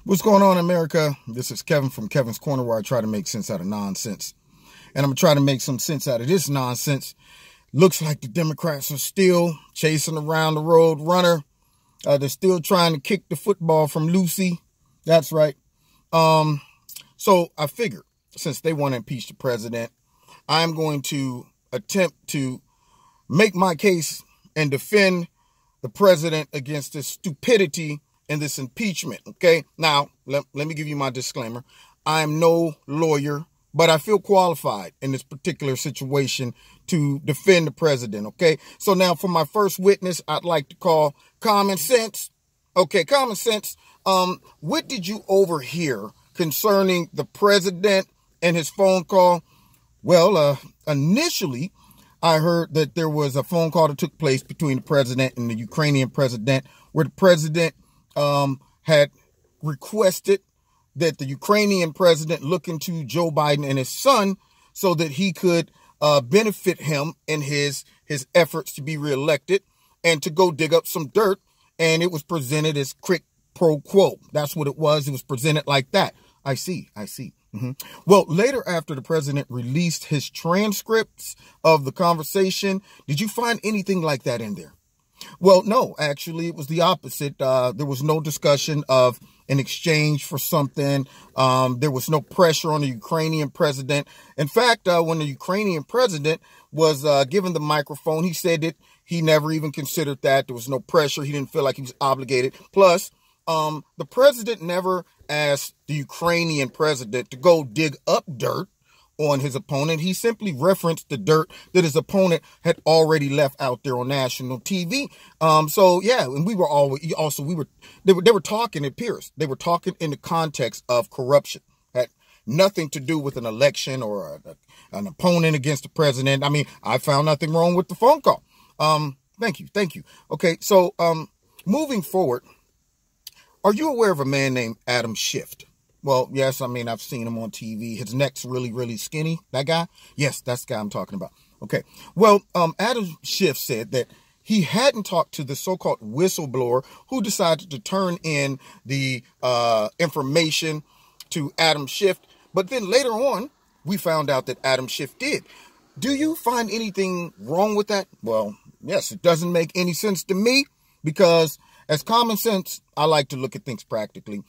What's going on, America? This is Kevin from Kevin's Corner, where I try to make sense out of nonsense. And I'm going to try to make some sense out of this nonsense. Looks like the Democrats are still chasing around the road runner. They're still trying to kick the football from Lucy. That's right. So I figured, since they want to impeach the president, I'm going to attempt to make my case and defend the president against this stupidity and this impeachment. Okay. Now, let me give you my disclaimer. I am no lawyer, but I feel qualified in this particular situation to defend the president. Okay. So now for my first witness, I'd like to call Common Sense. Okay. Common Sense. What did you overhear concerning the president and his phone call? Well, initially, I heard that there was a phone call that took place between the president and the Ukrainian president, where the president had requested that the Ukrainian president look into Joe Biden and his son so that he could benefit him in his efforts to be reelected and to go dig up some dirt. And it was presented as quid pro quo. That's what it was. It was presented like that. I see. Well, later, after the president released his transcripts of the conversation, did you find anything like that in there? Well, no, actually, it was the opposite. There was no discussion of an exchange for something. There was no pressure on the Ukrainian president. In fact, when the Ukrainian president was given the microphone, he said that he never even considered that. There was no pressure. He didn't feel like he was obligated. Plus, the president never asked the Ukrainian president to go dig up dirt on his opponent. He simply referenced the dirt that his opponent had already left out there on national TV. So yeah, and they were talking, it appears, they were talking in the context of corruption. Had nothing to do with an election or an opponent against the president. I mean, I found nothing wrong with the phone call. Thank you. Okay. So, moving forward, are you aware of a man named Adam Schiff? Well, yes, I mean, I've seen him on TV. His neck's really, really skinny. That guy? Yes, that's the guy I'm talking about. Okay. Well, Adam Schiff said that he hadn't talked to the so-called whistleblower who decided to turn in the information to Adam Schiff. But then later on, we found out that Adam Schiff did. Do you find anything wrong with that? Well, yes, it doesn't make any sense to me because as common sense, I like to look at things practically.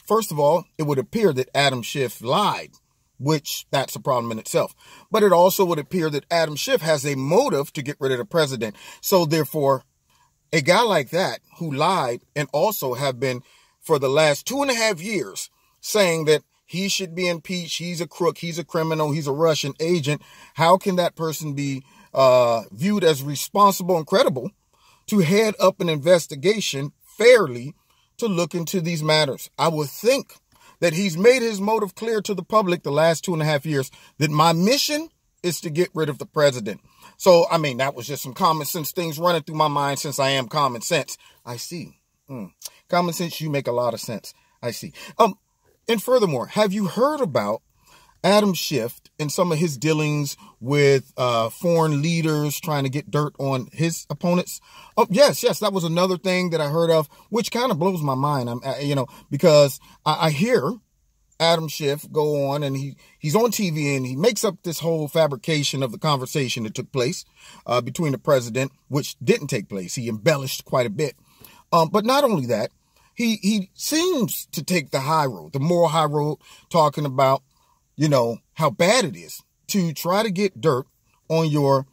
First of all, it would appear that Adam Schiff lied, which that's a problem in itself. But it also would appear that Adam Schiff has a motive to get rid of the president. So therefore, a guy like that who lied and also have been for the last 2.5 years saying that he should be impeached, he's a crook, he's a criminal, he's a Russian agent. How can that person be viewed as responsible and credible to head up an investigation fairly to look into these matters? I would think that he's made his motive clear to the public the last 2.5 years that my mission is to get rid of the president. So, I mean, that was just some common sense things running through my mind since I am common sense. I see. Common sense, you make a lot of sense. I see. And furthermore, have you heard about Adam Schiff and some of his dealings with foreign leaders trying to get dirt on his opponents? Oh, yes, that was another thing that I heard of, which kind of blows my mind. Because I hear Adam Schiff go on and he's on TV and he makes up this whole fabrication of the conversation that took place between the president, which didn't take place. He embellished quite a bit. But not only that, he seems to take the high road, the moral high road, talking about how bad it is to try to get dirt on your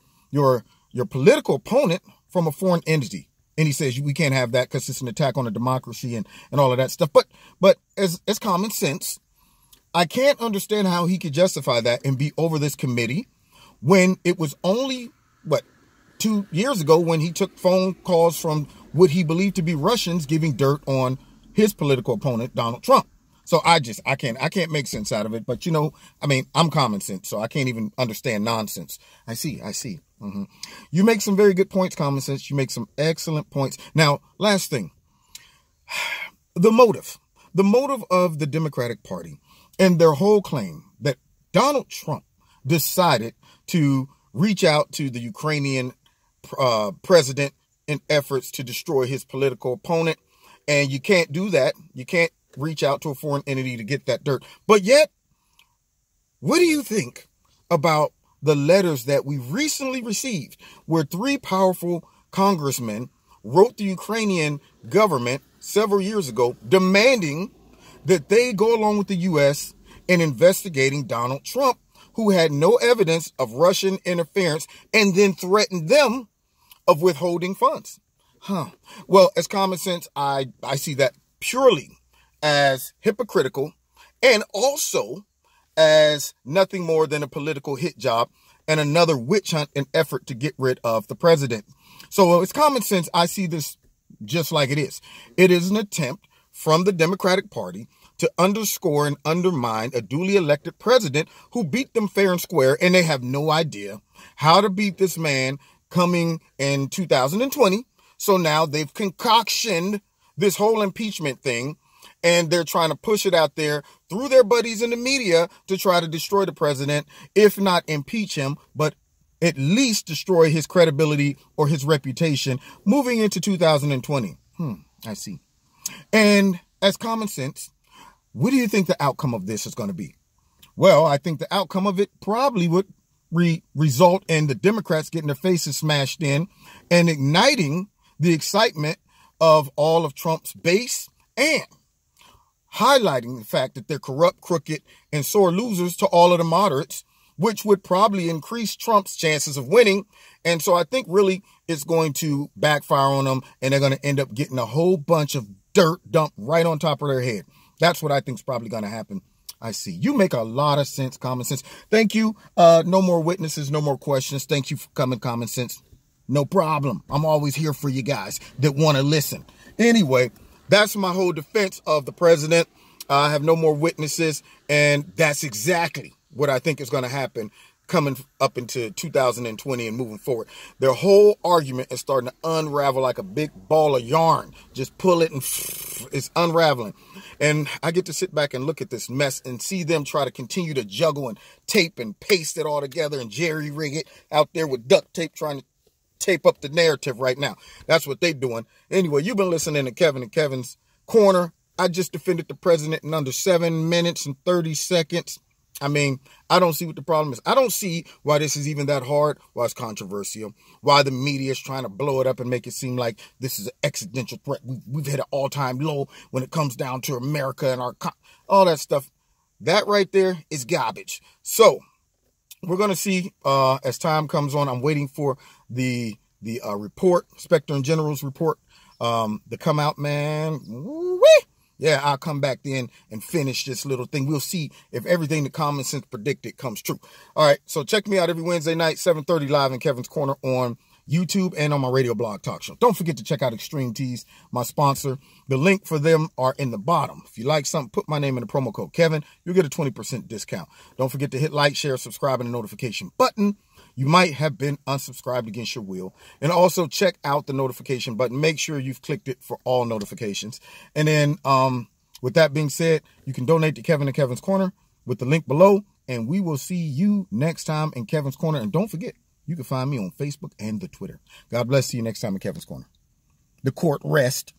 political opponent from a foreign entity. And he says we can't have that because it's an attack on the democracy and all of that stuff. But as common sense, I can't understand how he could justify that and be over this committee when it was only, 2 years ago when he took phone calls from what he believed to be Russians giving dirt on his political opponent, Donald Trump. So I can't make sense out of it. But, I'm common sense, so I can't even understand nonsense. I see. You make some very good points, common sense. You make some excellent points. Now, last thing, the motive of the Democratic Party and their whole claim that Donald Trump decided to reach out to the Ukrainian president in efforts to destroy his political opponent. And you can't do that. You can't reach out to a foreign entity to get that dirt. But yet, what do you think about the letters that we recently received where 3 powerful congressmen wrote the Ukrainian government several years ago demanding that they go along with the U.S. in investigating Donald Trump, who had no evidence of Russian interference, and then threatened them of withholding funds? Well, as common sense, I see that purely as hypocritical and also as nothing more than a political hit job and another witch hunt in effort to get rid of the president. So it's common sense. I see this just like it is. It is an attempt from the Democratic Party to underscore and undermine a duly elected president who beat them fair and square, and they have no idea how to beat this man coming in 2020. So now they've concoctioned this whole impeachment thing, and they're trying to push it out there through their buddies in the media to try to destroy the president, if not impeach him, but at least destroy his credibility or his reputation moving into 2020. I see. And as common sense, what do you think the outcome of this is going to be? Well, I think the outcome of it probably would result in the Democrats getting their faces smashed in and igniting the excitement of all of Trump's base and highlighting the fact that they're corrupt, crooked, and sore losers to all of the moderates, which would probably increase Trump's chances of winning. And so I think really it's going to backfire on them, and they're going to end up getting a whole bunch of dirt dumped right on top of their head. That's what I think is probably going to happen. I see. You make a lot of sense, common sense. Thank you. No more witnesses, no more questions. Thank you for coming, common sense. No problem. I'm always here for you guys that want to listen. Anyway, that's my whole defense of the president. I have no more witnesses, and that's exactly what I think is going to happen coming up into 2020 and moving forward. Their whole argument is starting to unravel like a big ball of yarn. Just pull it and it's unraveling. And I get to sit back and look at this mess and see them try to continue to juggle and tape and paste it all together and jerry rig it out there with duct tape, trying to tape up the narrative right now. That's what they're doing. Anyway, you've been listening to Kevin and Kevin's Corner. I just defended the president in under 7 minutes and 30 seconds. I mean, I don't see what the problem is. I don't see why this is even that hard, why it's controversial, why the media is trying to blow it up and make it seem like this is an existential threat. We've hit an all-time low when it comes down to America and all that stuff. That right there is garbage. So we're going to see as time comes on. I'm waiting for the report, Inspector General's report, to come out, man. Woo-wee! Yeah, I'll come back then and finish this little thing. We'll see if everything the common sense predicted comes true. All right, so check me out every Wednesday night, 7:30 live in Kevin's Corner on YouTube and on my radio blog talk show. Don't forget to check out Extreme Tees, my sponsor. The link for them are in the bottom. If you like something, put my name in the promo code Kevin. You'll get a 20% discount. Don't forget to hit like, share, subscribe, and the notification button. You might have been unsubscribed against your will. And also check out the notification button. Make sure you've clicked it for all notifications. And then with that being said, you can donate to Kevin and Kevin's Corner with the link below. And we will see you next time in Kevin's Corner. And don't forget, you can find me on Facebook and the Twitter. God bless. See you next time in Kevin's Corner. The court rest.